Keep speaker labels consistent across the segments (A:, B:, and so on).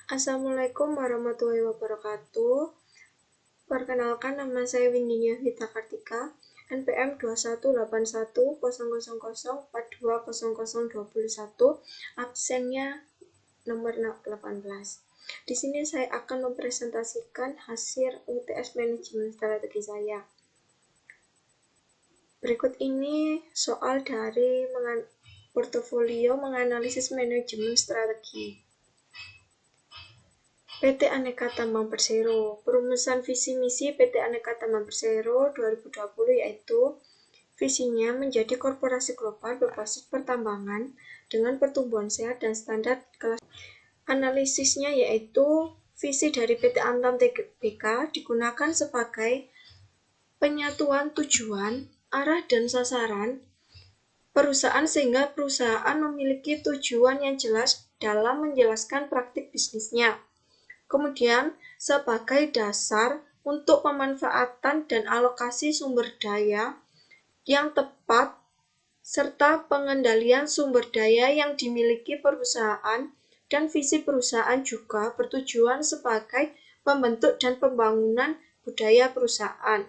A: Assalamualaikum warahmatullahi wabarakatuh. Perkenalkan, nama saya Windinia Vita Kartika, NPM 218100420021, absennya nomor 18. Di sini saya akan mempresentasikan hasil UTS Manajemen Strategi saya. Berikut ini soal dari portofolio menganalisis manajemen strategi. PT Aneka Tambang Persero. Perumusan visi misi PT Aneka Tambang Persero 2020 yaitu visinya menjadi korporasi global berbasis pertambangan dengan pertumbuhan sehat dan standar kelas. Analisisnya yaitu visi dari PT Antam Tbk digunakan sebagai penyatuan tujuan, arah dan sasaran perusahaan sehingga perusahaan memiliki tujuan yang jelas dalam menjelaskan praktik bisnisnya. Kemudian, sebagai dasar untuk pemanfaatan dan alokasi sumber daya yang tepat, serta pengendalian sumber daya yang dimiliki perusahaan, dan visi perusahaan juga bertujuan sebagai pembentuk dan pembangunan budaya perusahaan.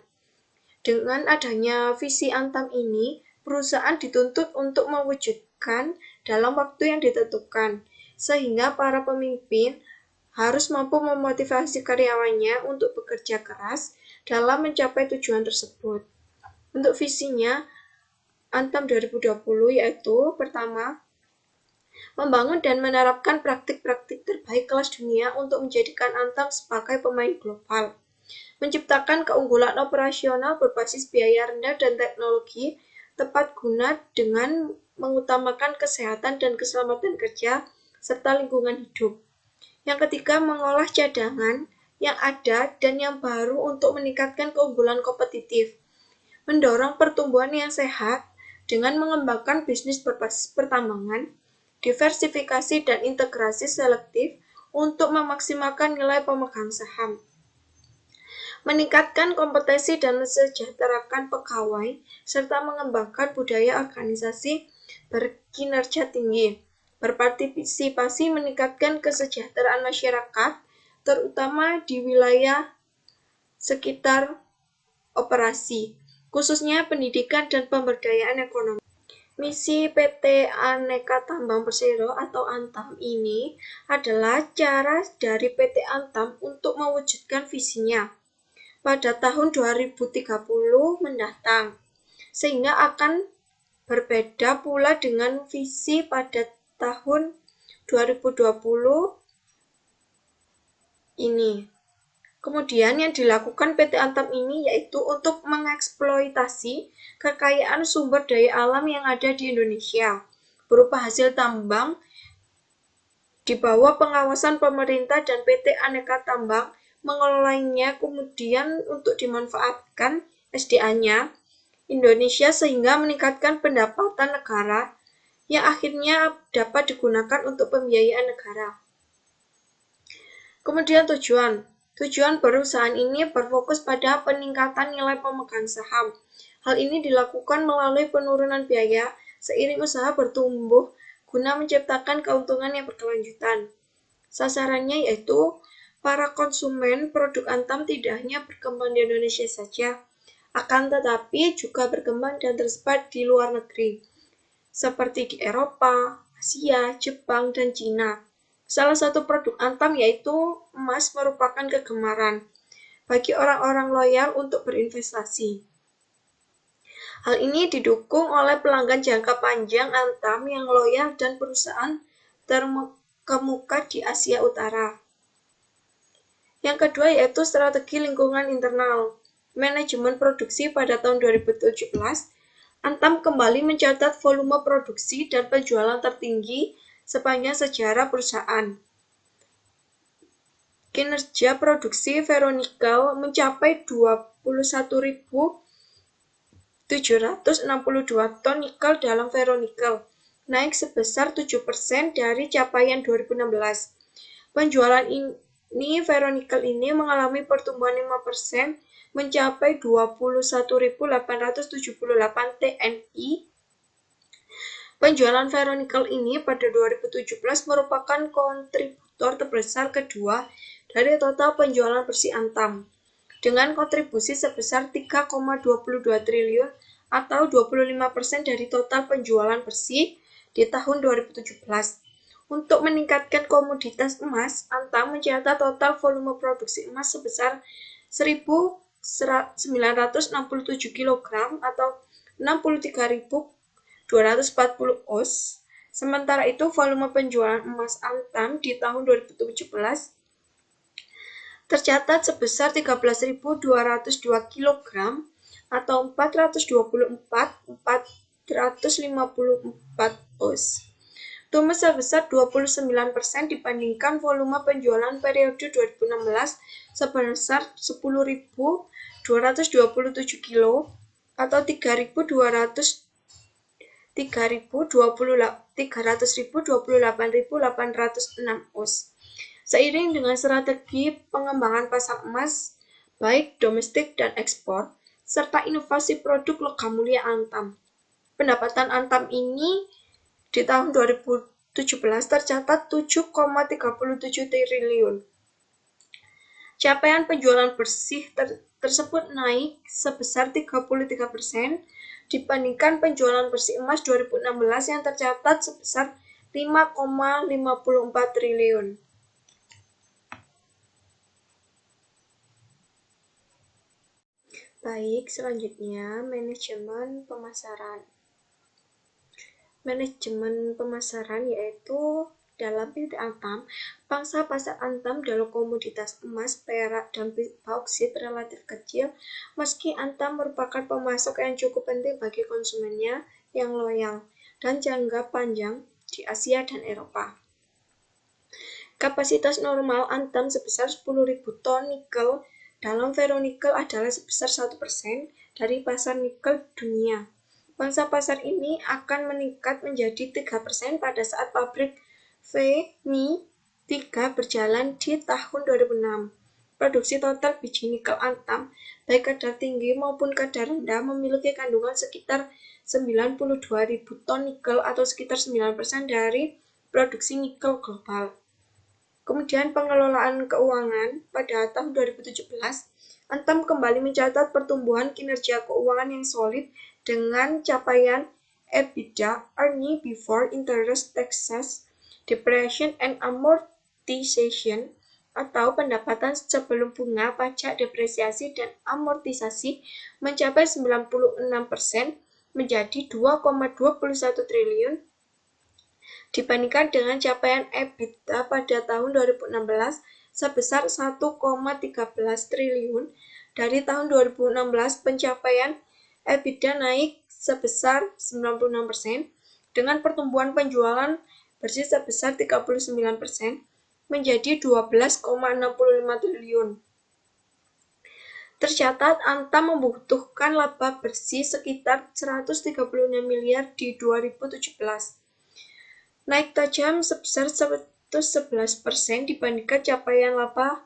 A: Dengan adanya visi Antam ini, perusahaan dituntut untuk mewujudkan dalam waktu yang ditentukan, sehingga para pemimpin harus mampu memotivasi karyawannya untuk bekerja keras dalam mencapai tujuan tersebut. Untuk visinya, Antam 2020 yaitu pertama, membangun dan menerapkan praktik-praktik terbaik kelas dunia untuk menjadikan Antam sebagai pemain global. Menciptakan keunggulan operasional berbasis biaya rendah dan teknologi tepat guna dengan mengutamakan kesehatan dan keselamatan kerja serta lingkungan hidup. Yang ketiga, mengolah cadangan yang ada dan yang baru untuk meningkatkan keunggulan kompetitif. Mendorong pertumbuhan yang sehat dengan mengembangkan bisnis berbasis pertambangan, diversifikasi dan integrasi selektif untuk memaksimalkan nilai pemegang saham. Meningkatkan kompetensi dan mensejahterakan pegawai, serta mengembangkan budaya organisasi berkinerja tinggi. Berpartisipasi meningkatkan kesejahteraan masyarakat, terutama di wilayah sekitar operasi, khususnya pendidikan dan pemberdayaan ekonomi. Misi PT Aneka Tambang Persero atau Antam ini adalah cara dari PT Antam untuk mewujudkan visinya pada tahun 2030 mendatang, sehingga akan berbeda pula dengan visi pada tahun 2020 ini. Kemudian yang dilakukan PT Antam ini yaitu untuk mengeksploitasi kekayaan sumber daya alam yang ada di Indonesia berupa hasil tambang di bawah pengawasan pemerintah, dan PT Aneka Tambang mengelolanya kemudian untuk dimanfaatkan SDA-nya Indonesia sehingga meningkatkan pendapatan negara yang akhirnya dapat digunakan untuk pembiayaan negara. Kemudian tujuan perusahaan ini berfokus pada peningkatan nilai pemegang saham. Hal ini dilakukan melalui penurunan biaya seiring usaha bertumbuh guna menciptakan keuntungan yang berkelanjutan. Sasarannya yaitu para konsumen produk Antam tidak hanya berkembang di Indonesia saja, akan tetapi juga berkembang dan tersebar di luar negeri, seperti di Eropa, Asia, Jepang, dan Cina. Salah satu produk Antam yaitu emas merupakan kegemaran bagi orang-orang loyal untuk berinvestasi. Hal ini didukung oleh pelanggan jangka panjang Antam yang loyal dan perusahaan terkemuka di Asia Utara. Yang kedua yaitu strategi lingkungan internal. Manajemen produksi pada tahun 2017, Antam kembali mencatat volume produksi dan penjualan tertinggi sepanjang sejarah perusahaan. Kinerja produksi ferronikel mencapai 21.762 ton nikel dalam ferronikel, naik sebesar 7% dari capaian 2016. Penjualan ini ferronikel ini mengalami pertumbuhan 5%, mencapai 21.878 TNI. Penjualan ferronikel ini pada 2017 merupakan kontributor kontributor terbesar kedua dari total penjualan bersih Antam, dengan kontribusi sebesar 3,22 triliun atau 25% dari total penjualan bersih di tahun 2017. Untuk meningkatkan komoditas emas, Antam mencatat total volume produksi emas sebesar 1.967 kg atau 63.240 oz. Sementara itu, volume penjualan emas Antam di tahun 2017 tercatat sebesar 13.202 kg atau 424.454 oz. Tumbuh sebesar 29% dibandingkan volume penjualan periode 2016 sebesar 10.227 kg atau 328.806 oz. Seiring dengan strategi pengembangan pasar emas, baik domestik dan ekspor, serta inovasi produk logam mulia Antam, pendapatan Antam ini di tahun 2017 tercatat 7,37 triliun. Capaian penjualan bersih tersebut naik sebesar 33% dibandingkan penjualan bersih emas 2016 yang tercatat sebesar 5,54 triliun. Baik, selanjutnya manajemen pemasaran. Manajemen pemasaran yaitu dalam PT Antam, pangsa pasar Antam dalam komoditas emas, perak, dan bauksit relatif kecil, meski Antam merupakan pemasok yang cukup penting bagi konsumennya yang loyal dan jangka panjang di Asia dan Eropa. Kapasitas normal Antam sebesar 10.000 ton nikel dalam ferronikel adalah sebesar 1% dari pasar nikel dunia. Pangsa pasar ini akan meningkat menjadi 3% pada saat pabrik VMI3 berjalan di tahun 2006. Produksi total biji nikel Antam, baik kadar tinggi maupun kadar rendah, memiliki kandungan sekitar 92.000 ton nikel atau sekitar 9% dari produksi nikel global. Kemudian pengelolaan keuangan pada tahun 2017, Antam kembali mencatat pertumbuhan kinerja keuangan yang solid dengan capaian EBITDA (Earnings Before Interest, Taxes, Depreciation and Amortization) atau pendapatan sebelum bunga, pajak, depresiasi, dan amortisasi mencapai 96% menjadi 2,21 triliun dibandingkan dengan capaian EBITDA pada tahun 2016 sebesar 1,13 triliun. Dari tahun 2016, pencapaian EBITDA naik sebesar 96% dengan pertumbuhan penjualan bersih sebesar 39% menjadi 12,65 triliun. Tercatat Antam membutuhkan laba bersih sekitar 136 miliar di 2017. Naik tajam sebesar 111% dibandingkan capaian laba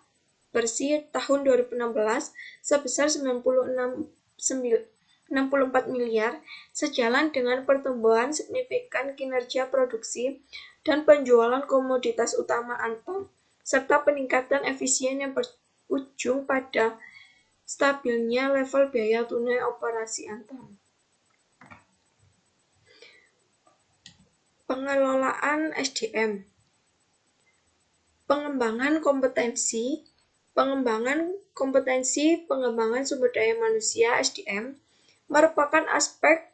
A: bersih tahun 2016 sebesar 64 miliar, sejalan dengan pertumbuhan signifikan kinerja produksi dan penjualan komoditas utama Antam, serta peningkatan efisien yang berujung pada stabilnya level biaya tunai operasi Antam. Pengelolaan SDM. Pengembangan sumber daya manusia (SDM) merupakan aspek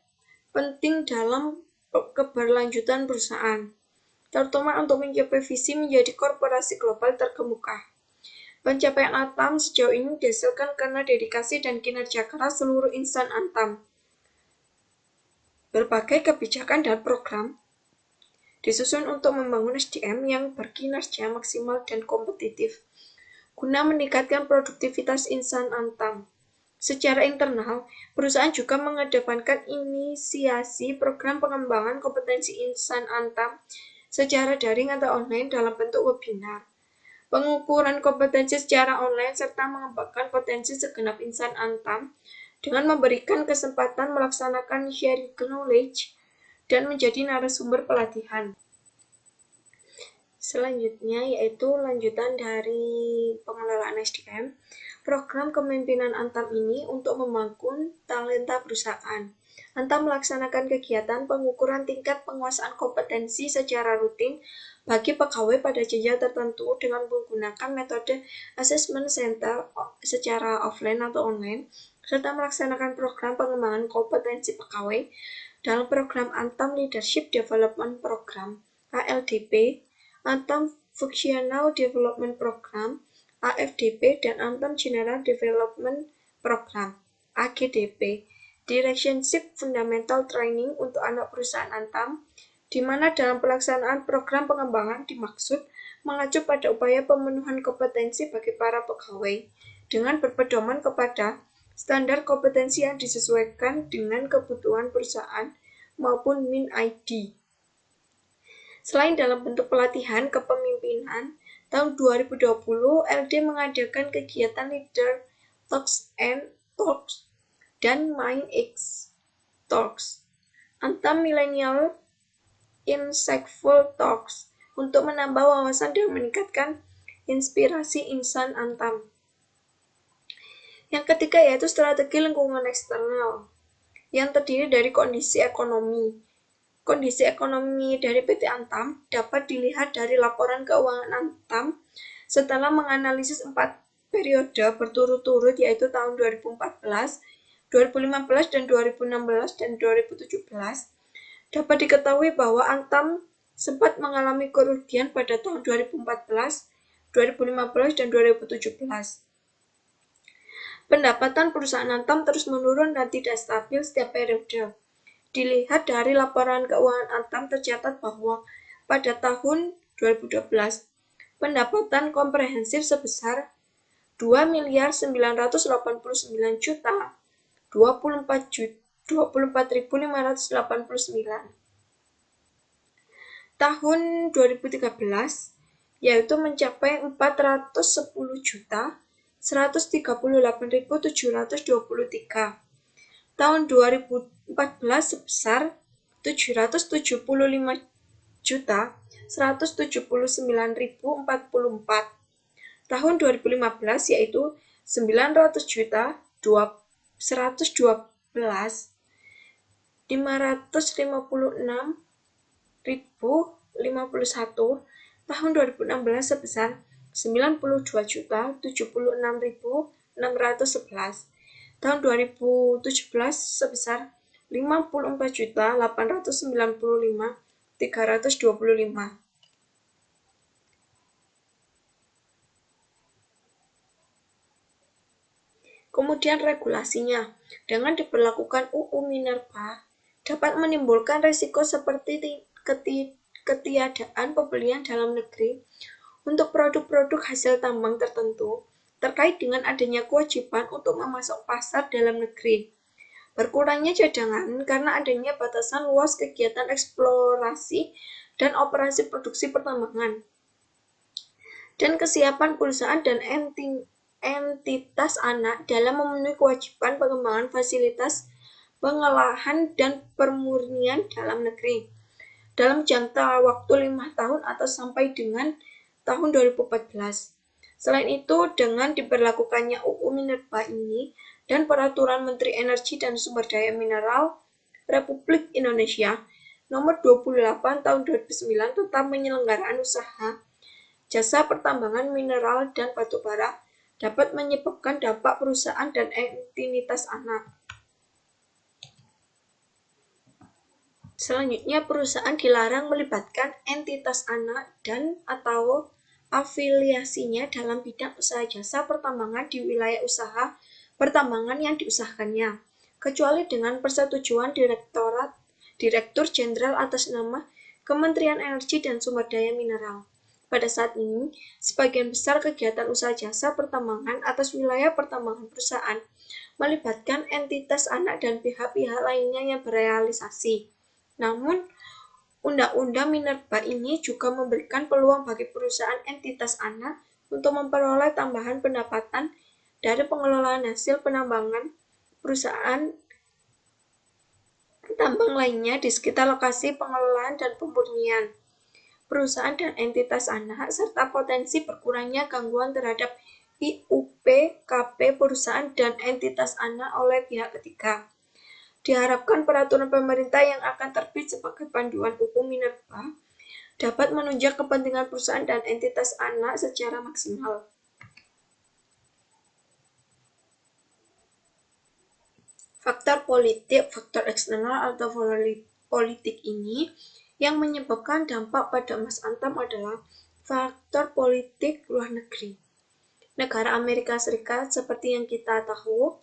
A: penting dalam keberlanjutan perusahaan, terutama untuk mencapai visi menjadi korporasi global terkemuka. Pencapaian Antam sejauh ini dihasilkan karena dedikasi dan kinerja keras seluruh insan Antam. Berbagai kebijakan dan program disusun untuk membangun SDM yang berkinerja maksimal dan kompetitif, guna meningkatkan produktivitas insan Antam. Secara internal, perusahaan juga mengedepankan inisiasi program pengembangan kompetensi insan Antam secara daring atau online dalam bentuk webinar, pengukuran kompetensi secara online, serta mengembangkan potensi segenap insan Antam dengan memberikan kesempatan melaksanakan sharing knowledge dan menjadi narasumber pelatihan. Selanjutnya yaitu lanjutan dari pengelolaan SDM. Program kepemimpinan Antam ini untuk membangun talenta perusahaan. Antam melaksanakan kegiatan pengukuran tingkat penguasaan kompetensi secara rutin bagi pegawai pada jenjang tertentu dengan menggunakan metode assessment center secara offline atau online, serta melaksanakan program pengembangan kompetensi pegawai dalam program Antam Leadership Development Program (ALDP), Antam Functional Development Program (AFDP), dan Antam General Development Program (AGDP). Directionship Fundamental Training untuk anak perusahaan Antam, di mana dalam pelaksanaan program pengembangan dimaksud mengacu pada upaya pemenuhan kompetensi bagi para pegawai dengan berpedoman kepada standar kompetensi yang disesuaikan dengan kebutuhan perusahaan maupun MIN-ID. Selain dalam bentuk pelatihan kepemimpinan, tahun 2020 LD mengadakan kegiatan Leader Talks dan MindX Talks, Antam Millennial Insightful Talks, untuk menambah wawasan dan meningkatkan inspirasi insan Antam. Yang ketiga yaitu strategi lingkungan eksternal, yang terdiri dari kondisi ekonomi. Kondisi ekonomi dari PT Antam dapat dilihat dari laporan keuangan Antam setelah menganalisis 4 periode berturut-turut, yaitu tahun 2014, 2015, dan 2016, dan 2017. Dapat diketahui bahwa Antam sempat mengalami kerugian pada tahun 2014, 2015, dan 2017. Pendapatan perusahaan Antam terus menurun dan tidak stabil setiap periode. Dilihat dari laporan keuangan Antam tercatat bahwa pada tahun 2012 pendapatan komprehensif sebesar 2.989.024.589. Tahun 2013 yaitu mencapai 410.138.723. Tahun 2014 sebesar 775.179.044. Tahun 2015 yaitu 900.112.556.051. Tahun 2016 sebesar 92.076.611. Tahun 2017 sebesar 54.895.325. Kemudian regulasinya, dengan diberlakukan UU Minerba, dapat menimbulkan risiko seperti ketiadaan pembelian dalam negeri untuk produk-produk hasil tambang tertentu, terkait dengan adanya kewajiban untuk memasok pasar dalam negeri, berkurangnya cadangan karena adanya batasan luas kegiatan eksplorasi dan operasi produksi pertambangan, dan kesiapan perusahaan dan entitas anak dalam memenuhi kewajiban pengembangan fasilitas pengolahan dan pemurnian dalam negeri dalam jangka waktu 5 tahun atau sampai dengan tahun 2014. Selain itu, dengan diberlakukannya UU Minerba ini dan Peraturan Menteri Energi dan Sumber Daya Mineral Republik Indonesia Nomor 28 Tahun 2009 tentang penyelenggaraan usaha jasa pertambangan mineral dan batubara, dapat menyebabkan dampak perusahaan dan entitas anak. Selanjutnya, perusahaan dilarang melibatkan entitas anak dan atau afiliasinya dalam bidang usaha jasa pertambangan di wilayah usaha pertambangan yang diusahakannya, kecuali dengan persetujuan Direktur Jenderal atas nama Kementerian Energi dan Sumber Daya Mineral. Pada saat ini, sebagian besar kegiatan usaha jasa pertambangan atas wilayah pertambangan perusahaan melibatkan entitas anak dan pihak-pihak lainnya yang berealisasi. Namun, Undang-Undang Minerba ini juga memberikan peluang bagi perusahaan entitas anak untuk memperoleh tambahan pendapatan dari pengelolaan hasil penambangan perusahaan tambang lainnya di sekitar lokasi pengelolaan dan pemurnian. perusahaan dan entitas anak, serta potensi berkurangnya gangguan terhadap IUP, KP, perusahaan dan entitas anak oleh pihak ketiga. Diharapkan peraturan pemerintah yang akan terbit sebagai panduan hukum Minerba dapat menunjang kepentingan perusahaan dan entitas anak secara maksimal. Faktor politik, faktor eksternal atau politik ini yang menyebabkan dampak pada emas antam adalah faktor politik luar negeri. Negara Amerika Serikat seperti yang kita tahu,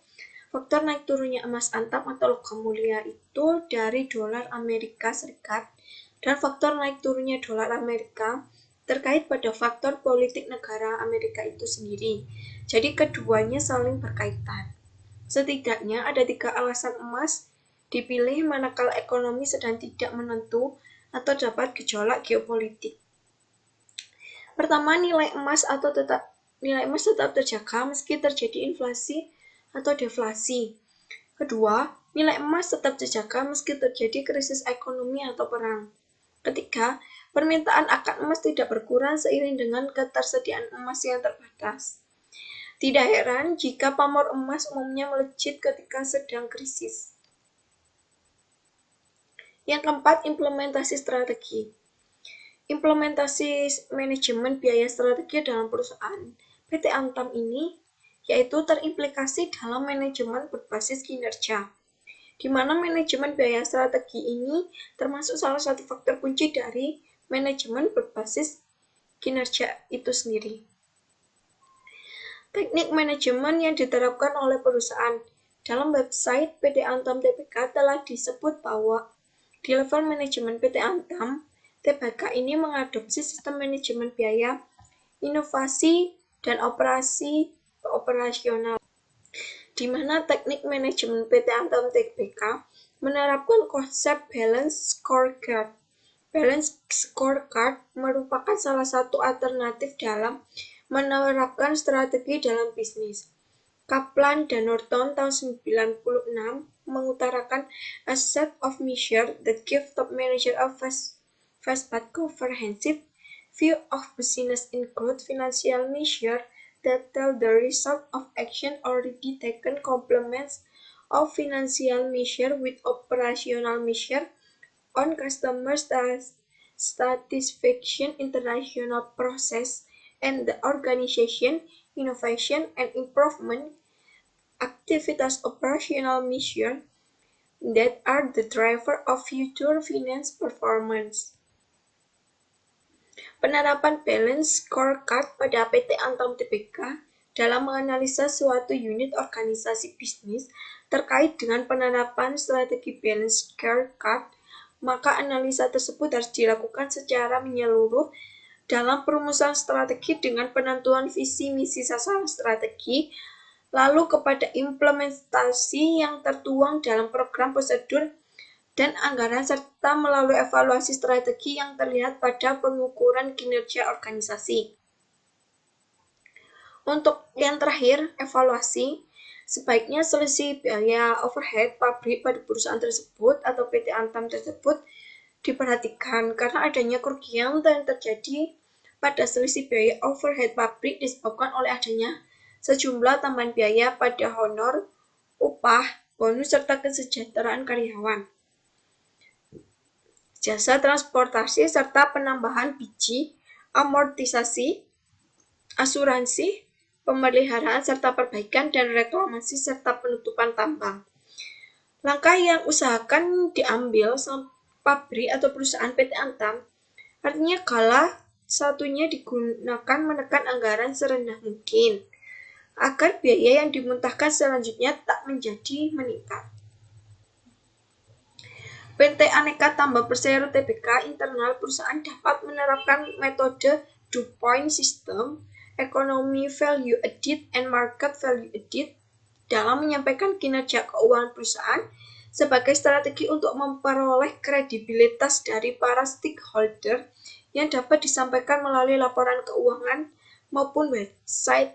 A: faktor naik turunnya emas antam atau logam mulia itu dari dolar Amerika Serikat dan faktor naik turunnya dolar Amerika terkait pada faktor politik negara Amerika itu sendiri. Jadi keduanya saling berkaitan. Setidaknya ada 3 alasan emas dipilih manakala ekonomi sedang tidak menentu atau dapat gejolak geopolitik. Pertama, nilai emas tetap terjaga meski terjadi inflasi atau deflasi. Kedua, nilai emas tetap terjaga meski terjadi krisis ekonomi atau perang. Ketiga, permintaan akan emas tidak berkurang seiring dengan ketersediaan emas yang terbatas. Tidak heran jika pamor emas umumnya melejit ketika sedang krisis. Yang keempat, implementasi strategi. Implementasi manajemen biaya strategi dalam perusahaan PT Antam ini yaitu terimplikasi dalam manajemen berbasis kinerja, di mana manajemen biaya strategi ini termasuk salah satu faktor kunci dari manajemen berbasis kinerja itu sendiri. Teknik manajemen yang diterapkan oleh perusahaan. Dalam website PT Antam Tbk telah disebut bahwa di level manajemen PT Antam, Tbk ini mengadopsi sistem manajemen biaya, inovasi, dan operasional, di mana teknik manajemen PT Antam Tbk menerapkan konsep balance scorecard. Balance scorecard merupakan salah satu alternatif dalam menerapkan strategi dalam bisnis. Kaplan dan Norton tahun 96 mengutarakan a set of measures that give top manager a fast but comprehensive view of business include financial measures that tell the result of action already taken complements of financial measure with operational measure on customer satisfaction, international process, and the organization, innovation, and improvement activities operational measures that are the driver of future finance performance. Penerapan balance scorecard pada PT Antam Tbk dalam menganalisa suatu unit organisasi bisnis terkait dengan penerapan strategi balance scorecard, maka analisa tersebut harus dilakukan secara menyeluruh dalam perumusan strategi dengan penentuan visi misi sasaran strategi, lalu kepada implementasi yang tertuang dalam program prosedur dan anggaran serta melalui evaluasi strategi yang terlihat pada pengukuran kinerja organisasi. Untuk yang terakhir, evaluasi, sebaiknya selisih biaya overhead pabrik pada perusahaan tersebut atau PT Antam tersebut diperhatikan karena adanya kerugian yang terjadi pada selisih biaya overhead pabrik disebabkan oleh adanya sejumlah tambahan biaya pada honor, upah, bonus, serta kesejahteraan karyawan, jasa transportasi, serta penambahan biji, amortisasi, asuransi, pemeliharaan, serta perbaikan dan reklamasi, serta penutupan tambang. Langkah yang usahakan diambil pabrik atau perusahaan PT Antam, artinya kala satunya digunakan menekan anggaran serendah mungkin, agar biaya yang dimuntahkan selanjutnya tak menjadi meningkat. PT Aneka Tambang Persero Tbk internal perusahaan dapat menerapkan metode DuPont System, Economy Value Added, and Market Value Added dalam menyampaikan kinerja keuangan perusahaan sebagai strategi untuk memperoleh kredibilitas dari para stakeholder yang dapat disampaikan melalui laporan keuangan maupun website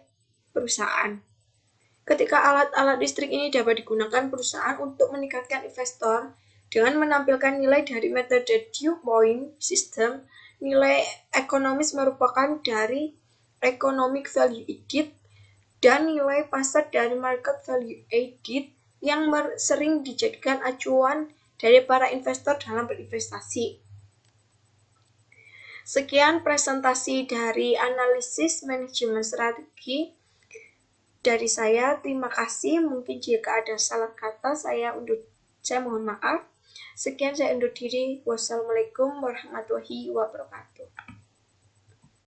A: perusahaan. Ketika alat-alat listrik ini dapat digunakan perusahaan untuk meningkatkan investor dengan menampilkan nilai dari metode DuPont System nilai ekonomis merupakan dari economic value added dan nilai pasar dari market value added yang sering dijadikan acuan dari para investor dalam berinvestasi. Sekian presentasi dari analisis manajemen strategi dari saya. Terima kasih. Mungkin jika ada salah kata saya mohon maaf. Sekian saya undur diri. Wassalamualaikum warahmatullahi wabarakatuh.